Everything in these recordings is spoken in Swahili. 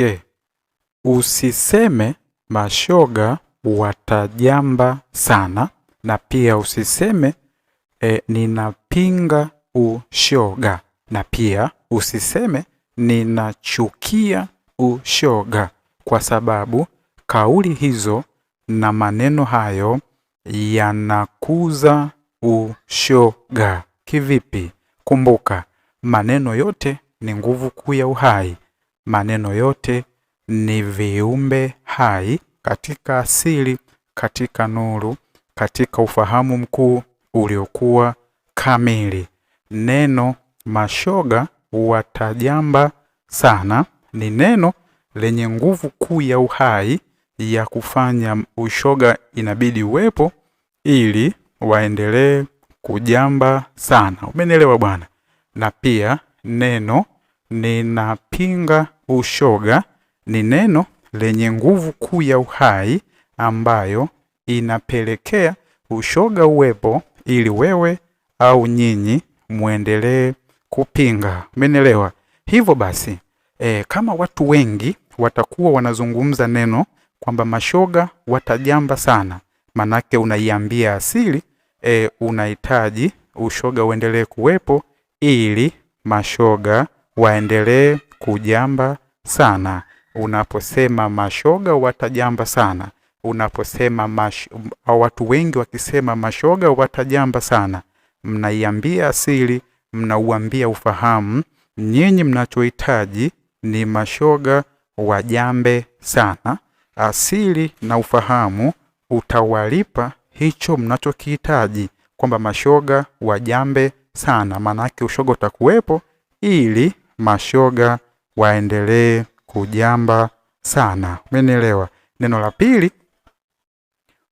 pekee. Usiseme mashoga watajamba sana, na pia usiseme ninapinga ushoga, na pia usiseme ninachukia ushoga, kwa sababu kauli hizo na maneno hayo yanakuza ushoga. Kivipi? Kumbuka, maneno yote ni nguvu kuu ya uhai. Maneno yote ni viumbe hai katika asili, katika nuru, katika ufahamu mkuu uliokuwa kamili. Neno mashoga watajamba sana ni neno lenye nguvu kuu ya uhai ya kufanya ushoga inabidi uwepo ili waendelee kujamba sana. Umenielewa bwana? Na pia neno ninapinga ushoga ni neno lenye nguvu kuu ya uhai ambayo inapelekea ushoga uwepo ili wewe au nyinyi muendelee kupinga. Umenielewa? Hivyo basi, kama watu wengi watakuwa wanazungumza neno kwamba mashoga watajamba sana, manake unaiambia asili unahitaji ushoga uendelee kuwepo ili mashoga waendelee kujamba sana. Unaposema mashoga watajamba sana, unaposema watu wengi wakisema mashoga watajamba sana, mnaiambia asili, mnauambia ufahamu, nyinyi mnachohitaji ni mashoga wajambe sana. Asili na ufahamu utawalipa hicho mnachokihitaji, kwamba mashoga wajambe sana, manake ushoga utakuwepo ili mashoga waendelee kujamba sana. Umenielewa? Neno la pili,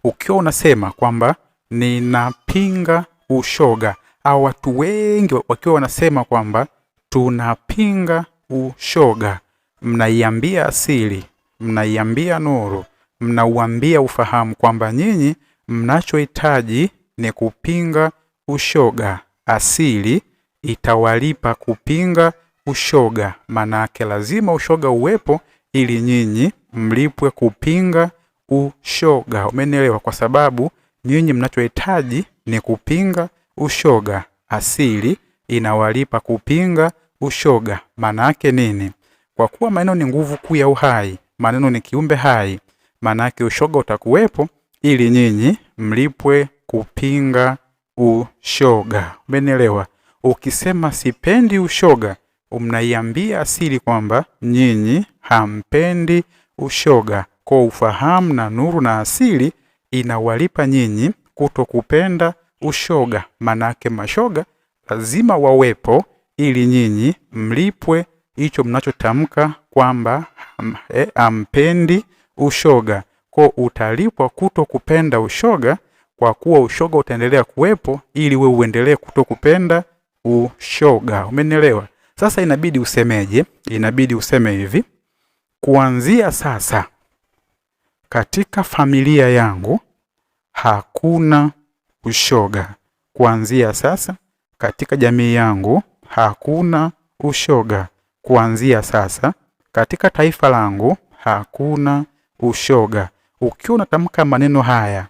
ukiwa unasema kwamba ninapinga ushoga, au watu wengi wakiwa wanasema kwamba tunapinga ushoga, mnaiambia asili, mnaiambia nuru, mnauambia ufahamu kwamba nyinyi mnachohitaji ni kupinga ushoga. Asili itawalipa kupinga ushoga, manake lazima ushoga uwepo ili nyinyi mlipwe kupinga ushoga. Umenielewa? Kwa sababu nyinyi mnachohitaji ni kupinga ushoga, asili inawalipa kupinga ushoga. Manake nini? Kwa kuwa maneno ni nguvu kuu ya uhai, maneno ni kiumbe hai, manake ushoga utakuwepo ili nyinyi mlipwe kupinga ushoga. Umenielewa? Ukisema sipendi ushoga, mnaiambia asili kwamba nyinyi hampendi ushoga. Kwa ufahamu na nuru na asili inawalipa nyinyi kutokupenda ushoga, manake mashoga lazima wawepo ili nyinyi mlipwe hicho mnachotamka kwamba hampendi ushoga. Kwa utalipwa kutokupenda ushoga, kwa kuwa ushoga utaendelea kuwepo ili wewe uendelee kutokupenda ushoga. Umenielewa? Sasa inabidi usemeje? Inabidi useme hivi: kuanzia sasa katika familia yangu hakuna ushoga. Kuanzia sasa katika jamii yangu hakuna ushoga. Kuanzia sasa katika taifa langu hakuna ushoga. Ukiwa unatamka maneno haya,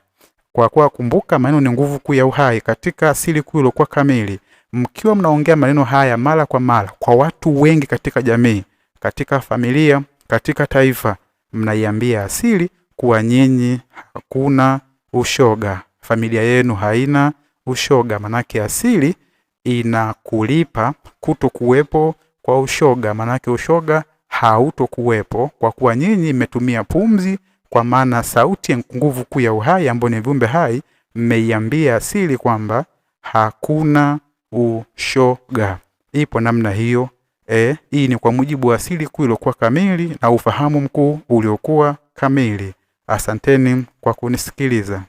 kwa kuwa kumbuka maneno ni nguvu kuu ya uhai katika asili kuu iliyokuwa kamili, mkiwa mnaongea maneno haya mara kwa mara kwa watu wengi katika jamii, katika familia, katika taifa, mnaiambia asili kuwa nyinyi hakuna ushoga, familia yenu haina ushoga. Manake asili inakulipa kutokuwepo kwa ushoga, manake ushoga hautokuwepo kwa kuwa nyinyi mmetumia pumzi, kwa maana sauti ya nguvu kuu ya uhai ambayo ni viumbe hai, mmeiambia asili kwamba hakuna ushoga. Ipo namna hiyo. Hii ni kwa mujibu wa asili kuu iliyokuwa kamili na ufahamu mkuu uliokuwa kamili. Asanteni kwa kunisikiliza.